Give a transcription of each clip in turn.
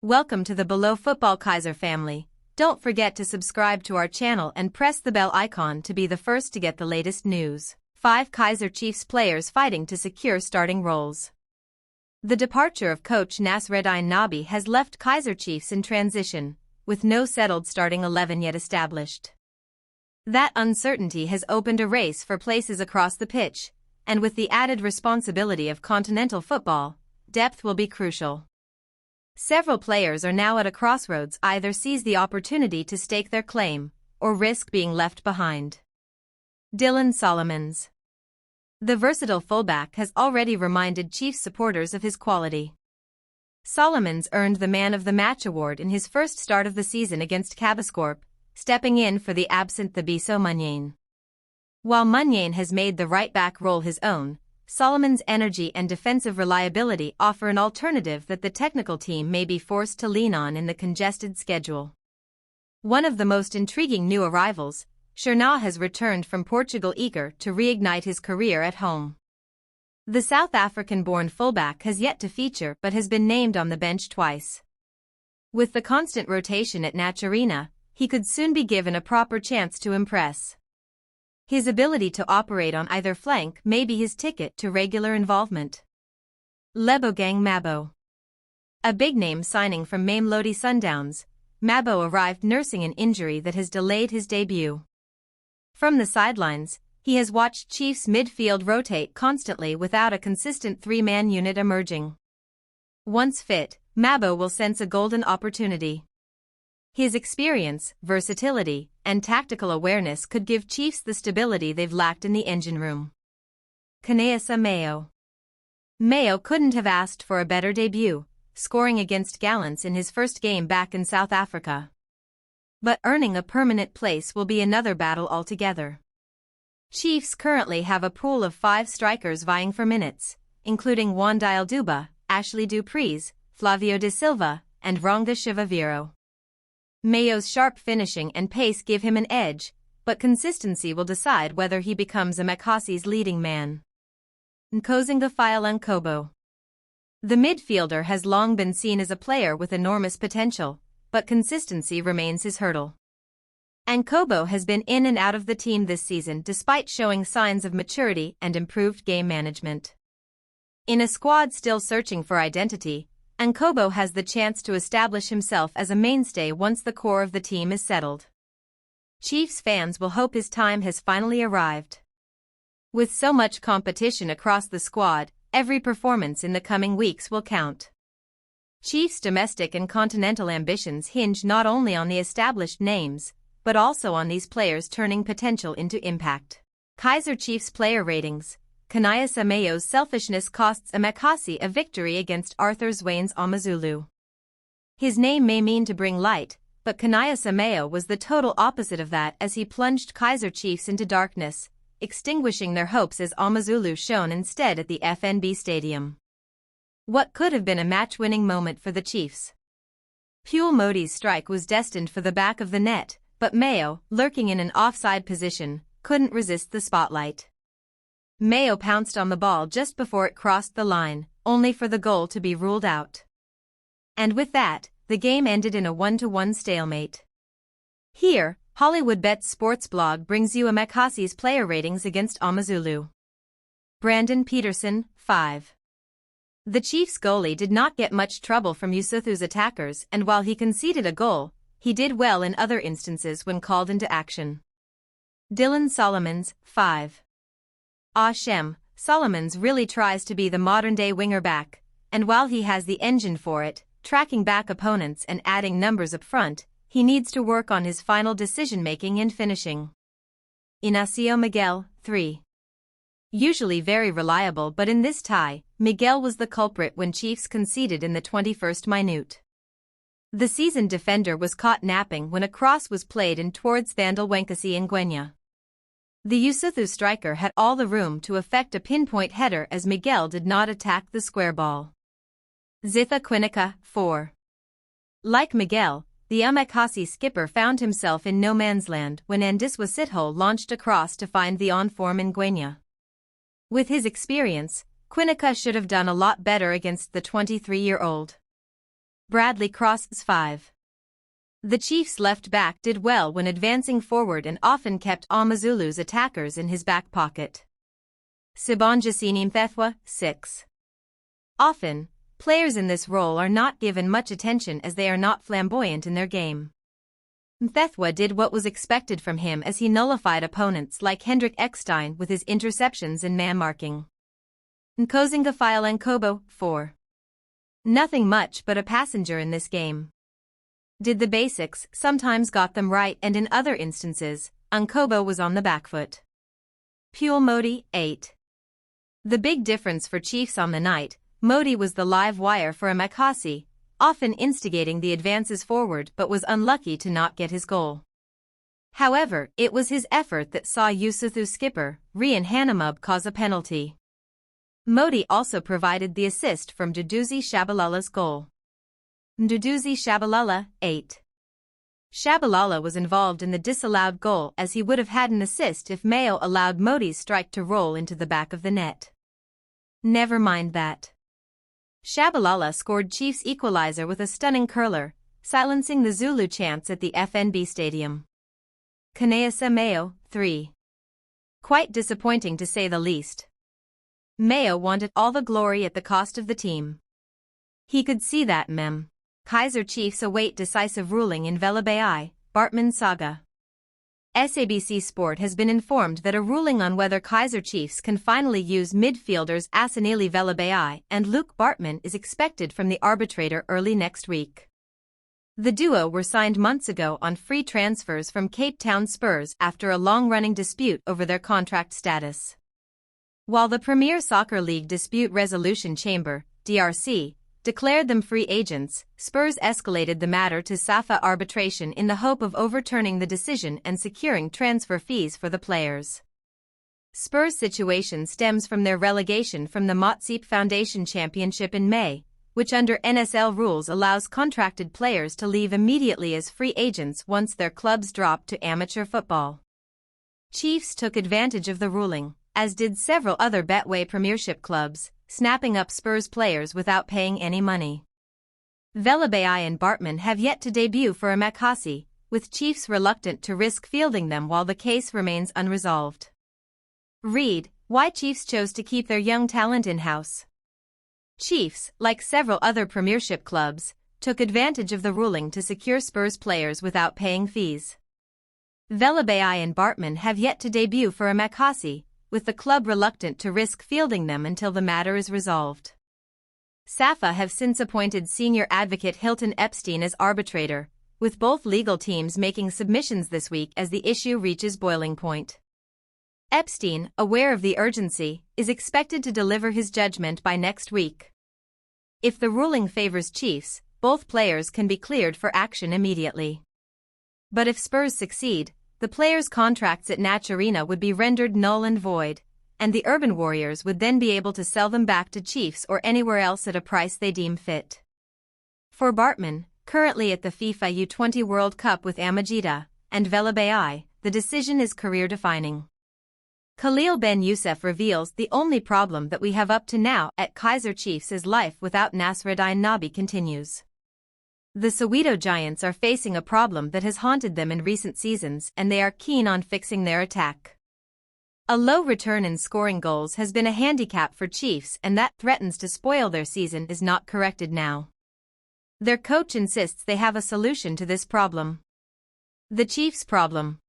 Welcome to the Below Football Kaizer family. Don't forget to subscribe to our channel and press the bell icon to be the first to get the latest news. 5 Kaizer Chiefs players fighting to secure starting roles. The departure of coach Nasreddine Nabi has left Kaizer Chiefs in transition, with no settled starting 11 yet established. That uncertainty has opened a race for places across the pitch, and with the added responsibility of continental football, depth will be crucial. Several players are now at a crossroads: either seize the opportunity to stake their claim, or risk being left behind. Dylan Solomons. The versatile fullback has already reminded Chiefs supporters of his quality. Solomons earned the Man of the Match award in his first start of the season against Cabascorp, stepping in for the absent Thabiso Munyan. While Munyan has made the right-back role his own, Solomon's energy and defensive reliability offer an alternative that the technical team may be forced to lean on in the congested schedule. One of the most intriguing new arrivals, Cherna has returned from Portugal eager to reignite his career at home. The South African-born fullback has yet to feature but has been named on the bench twice. With the constant rotation at Naturena, he could soon be given a proper chance to impress. His ability to operate on either flank may be his ticket to regular involvement. Lebogang Mabo. A big-name signing from Mamelodi Sundowns, Mabo arrived nursing an injury that has delayed his debut. From the sidelines, he has watched Chiefs midfield rotate constantly without a consistent three-man unit emerging. Once fit, Mabo will sense a golden opportunity. His experience, versatility, and tactical awareness could give Chiefs the stability they've lacked in the engine room. Kaizer Mayo. Mayo couldn't have asked for a better debut, scoring against Gallants in his first game back in South Africa. But earning a permanent place will be another battle altogether. Chiefs currently have a pool of 5 strikers vying for minutes, including Wandile Duba, Ashley Dupreez, Flavio de Silva, and Ronga Shivaviro. Mayo's sharp finishing and pace give him an edge, but consistency will decide whether he becomes Amakasi's leading man. Nkozinga Nkobo. The midfielder has long been seen as a player with enormous potential, but consistency remains his hurdle. Nkobo has been in and out of the team this season despite showing signs of maturity and improved game management. In a squad still searching for identity, Nkobo has the chance to establish himself as a mainstay once the core of the team is settled. Chiefs fans will hope his time has finally arrived. With so much competition across the squad, every performance in the coming weeks will count. Chiefs' domestic and continental ambitions hinge not only on the established names, but also on these players turning potential into impact. Kaizer Chiefs player ratings. Kaizer Mayo's selfishness costs Amakasi a victory against Arthur Zwaine's Amazulu. His name may mean to bring light, but Kaizer Mayo was the total opposite of that as he plunged Kaizer Chiefs into darkness, extinguishing their hopes as Amazulu shone instead at the FNB Stadium. What could have been a match-winning moment for the Chiefs? Puel Modi's strike was destined for the back of the net, but Mayo, lurking in an offside position, couldn't resist the spotlight. Mayo pounced on the ball just before it crossed the line, only for the goal to be ruled out. And with that, the game ended in a 1-1 stalemate. Here, HollywoodBets sports blog brings you Amakasi's player ratings against Amazulu. Brandon Peterson, 5. The Chiefs goalie did not get much trouble from Lesotho's attackers, and while he conceded a goal, he did well in other instances when called into action. Dylan Solomons, 5. Solomons really tries to be the modern-day winger back, and while he has the engine for it, tracking back opponents and adding numbers up front, he needs to work on his final decision-making and finishing. Inacio Miguel, 3. Usually very reliable, but in this tie, Miguel was the culprit when Chiefs conceded in the 21st minute. The seasoned defender was caught napping when a cross was played in towards Thandal Wenkasi Ngwenya. The Lesotho striker had all the room to effect a pinpoint header as Miguel did not attack the square ball. Zitha Quinica, 4. Like Miguel, the Amakasi skipper found himself in no man's land when Andiswa Sitho launched a cross to find the on-form Ngwenya. With his experience, Quinica should have done a lot better against the 23-year-old. Bradley crosses 5. The Chiefs' left back did well when advancing forward and often kept Amazulu's attackers in his back pocket. Sibonjasini Mthethwa, 6. Often, players in this role are not given much attention as they are not flamboyant in their game. Mthethwa did what was expected from him as he nullified opponents like Hendrik Eckstein with his interceptions and man-marking. Nkozinga Nkobo, 4. Nothing much but a passenger in this game. Did the basics, sometimes got them right, and in other instances, Nkobo was on the back foot. Pule Modi, 8. The big difference for Chiefs on the night, Modi was the live wire for Amakasi, often instigating the advances forward but was unlucky to not get his goal. However, it was his effort that saw Yusuthu skipper, Rian Hanamub, cause a penalty. Modi also provided the assist from Duduzi Shabalala's goal. Nduduzi Shabalala, 8. Shabalala was involved in the disallowed goal as he would have had an assist if Mayo allowed Modi's strike to roll into the back of the net. Never mind that. Shabalala scored Chiefs' equalizer with a stunning curler, silencing the Zulu chants at the FNB Stadium. Kaneasa Mayo, 3. Quite disappointing to say the least. Mayo wanted all the glory at the cost of the team. He could see that mem. Kaizer Chiefs await decisive ruling in Velabai, Bartman saga. SABC Sport has been informed that a ruling on whether Kaizer Chiefs can finally use midfielders Asanili Velabai and Luke Bartman is expected from the arbitrator early next week. The duo were signed months ago on free transfers from Cape Town Spurs after a long-running dispute over their contract status. While the Premier Soccer League Dispute Resolution Chamber, DRC, declared them free agents, Spurs escalated the matter to SAFA arbitration in the hope of overturning the decision and securing transfer fees for the players. Spurs' situation stems from their relegation from the Motsip Foundation Championship in May, which under NSL rules allows contracted players to leave immediately as free agents once their clubs drop to amateur football. Chiefs took advantage of the ruling, as did several other Betway Premiership clubs, snapping up Spurs players without paying any money. Velabai and Bartman have yet to debut for Amakasi, with Chiefs reluctant to risk fielding them while the case remains unresolved. Read, why Chiefs chose to keep their young talent in-house. Chiefs, like several other Premiership clubs, took advantage of the ruling to secure Spurs players without paying fees. Velabai and Bartman have yet to debut for Amakasi, with the club reluctant to risk fielding them until the matter is resolved. SAFA have since appointed senior advocate Hilton Epstein as arbitrator, with both legal teams making submissions this week as the issue reaches boiling point. Epstein, aware of the urgency, is expected to deliver his judgment by next week. If the ruling favors Chiefs, both players can be cleared for action immediately. But if Spurs succeed, the players' contracts at Natch Arena would be rendered null and void, and the Urban Warriors would then be able to sell them back to Chiefs or anywhere else at a price they deem fit. For Bartman, currently at the FIFA U20 World Cup with Amajita and Velabai, the decision is career-defining. Khalil Ben Youssef reveals the only problem that we have up to now at Kaizer Chiefs is life without Nasreddine Nabi continues. The Soweto Giants are facing a problem that has haunted them in recent seasons and they are keen on fixing their attack. A low return in scoring goals has been a handicap for Chiefs and that threatens to spoil their season is not corrected now. Their coach insists they have a solution to this problem. The Chiefs' problem.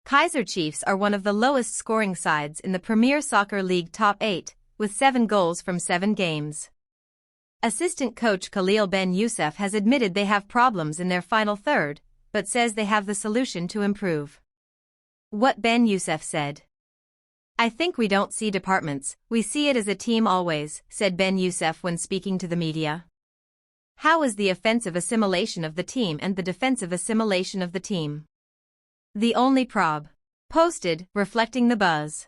Kaizer Chiefs are one of the lowest scoring sides in the Premier Soccer League top 8, with 7 goals from 7 games. Assistant coach Khalil Ben Youssef has admitted they have problems in their final third, but says they have the solution to improve. What Ben Youssef said. I think we don't see departments, we see it as a team always, said Ben Youssef when speaking to the media. How is the offensive assimilation of the team and the defensive assimilation of the team? The only prob. Posted, reflecting the buzz.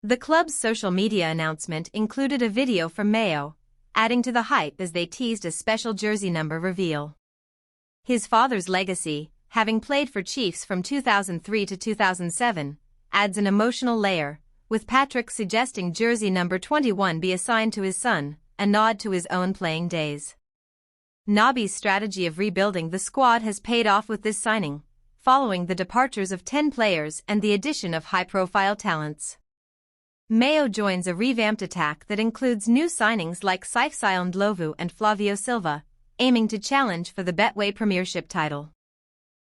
The club's social media announcement included a video from Mayo, adding to the hype as they teased a special jersey number reveal. His father's legacy, having played for Chiefs from 2003 to 2007, adds an emotional layer, with Patrick suggesting jersey number 21 be assigned to his son, a nod to his own playing days. Nabi's strategy of rebuilding the squad has paid off with this signing, following the departures of 10 players and the addition of high-profile talents. Mayo joins a revamped attack that includes new signings like Saifusilan Ndlovu and Flavio Silva, aiming to challenge for the Betway Premiership title.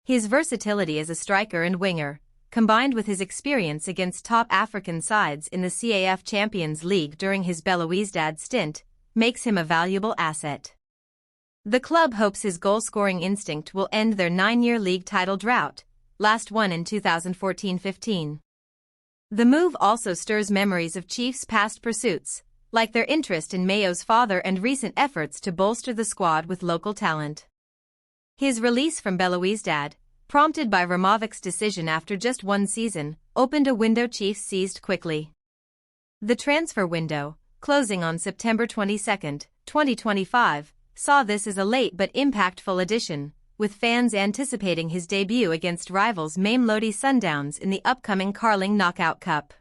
His versatility as a striker and winger, combined with his experience against top African sides in the CAF Champions League during his Belouizdad stint, makes him a valuable asset. The club hopes his goal-scoring instinct will end their 9-year league title drought, last won in 2014-15. The move also stirs memories of Chiefs' past pursuits, like their interest in Mayo's father and recent efforts to bolster the squad with local talent. His release from Belouizdad, prompted by Ramovic's decision after just one season, opened a window Chiefs seized quickly. The transfer window, closing on September 22, 2025, saw this as a late but impactful addition, with fans anticipating his debut against rivals Mamelodi Sundowns in the upcoming Carling Knockout Cup.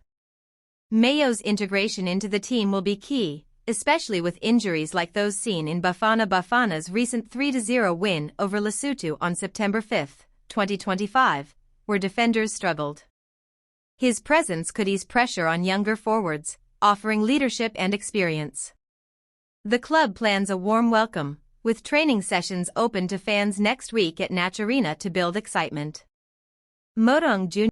Mayo's integration into the team will be key, especially with injuries like those seen in Bafana Bafana's recent 3-0 win over Lesotho on September 5, 2025, where defenders struggled. His presence could ease pressure on younger forwards, offering leadership and experience. The club plans a warm welcome, with training sessions open to fans next week at Natch Arena to build excitement. Modong Jr.